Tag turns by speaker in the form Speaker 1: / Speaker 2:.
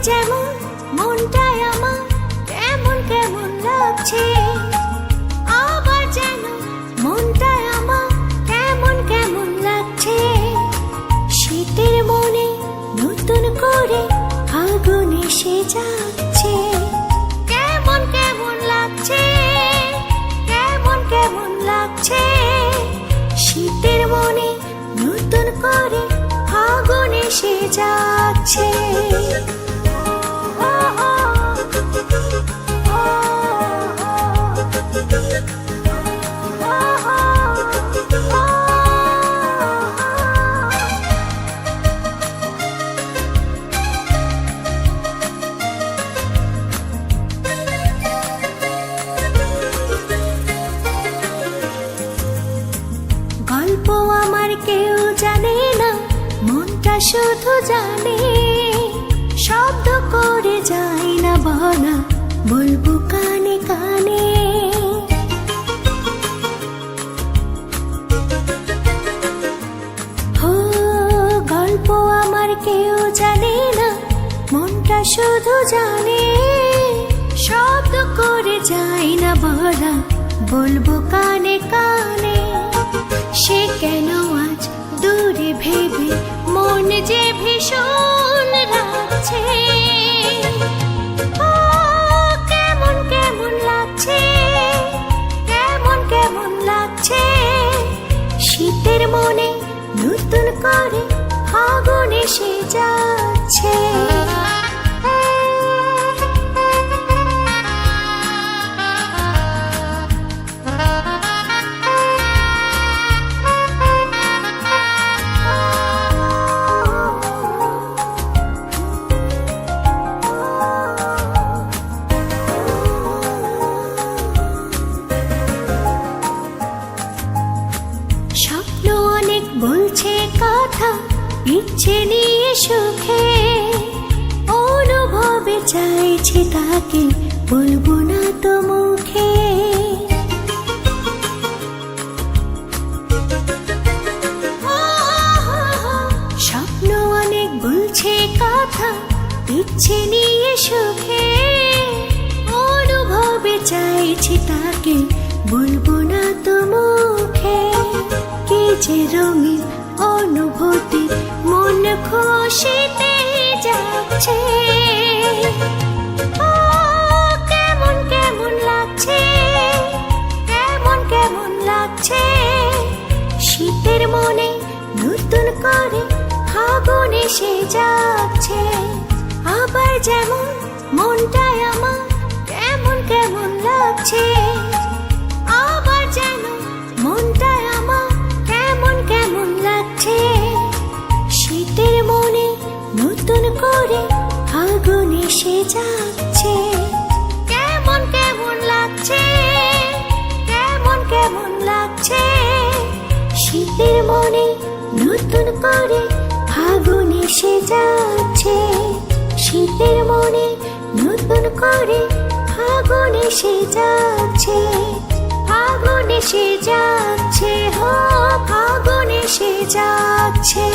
Speaker 1: যেমন মনটায় আমার কেমন কেমন লাগছে, আবার যেন মনটায় আমার কেমন কেমন লাগছে। শীতের মনে নতুন করে আগুন এসে যাচ্ছে, কেমন কেমন লাগছে, কেমন কেমন লাগছে। শীতের মনে নতুন করে আগুন এসে যাচ্ছে। গল্প আমার কেউ জানে না, মনটা শুধু জানে। শব্দ করে যাই না বলা, বলবো কানে কানে। ও গল্প আমার কেউ জানে না, মনটা শুধু জানে। শব্দ করে যাই না বলা, বলবো কানে কানে। সে কেন আজ দূরে ভেবে মন যে ভীষণ লাগছে, কেমন কেমন লাগছে, কেমন কেমন লাগছে। শীতের মনে নতুন করে আগুন এসে যাচ্ছে। স্বপ্ন অনেক বলছে কথা, ইচ্ছে নিয়ে সুখে। অনুভবে চাইছে তাকে, বলবো না তো মুখে। স্বপ্ন অনেক বলছে কথা, ইচ্ছে নিয়ে সুখে। অনুভবে চাইছে তাকে, বলবো না তো মুখে। কি যে রঙিন অনুভূতি, মন খুশিতে যাচ্ছে। কেমন কেমন লাগছে, কেমন কেমন লাগছে। শীতের মনে নতুন করে আগুন এসে যাচ্ছে, আবার যেমন মনটায় আমার কেমন কেমন লাগছে। আবার যেন মনটায় আমার কেমন কেমন লাগছে। শীতের মনে নতুন করে আগুন এসে যাচ্ছে, কেমন কেমন লাগছে, কেমন কেমন লাগছে। শীতের মনে নতুন করে আগুন এসে যাচ্ছে। শীতের মনে নতুন করে আগুন এসে যাচ্ছে, আগুন এসে যাচ্ছে, আগুন এসে যাচ্ছে।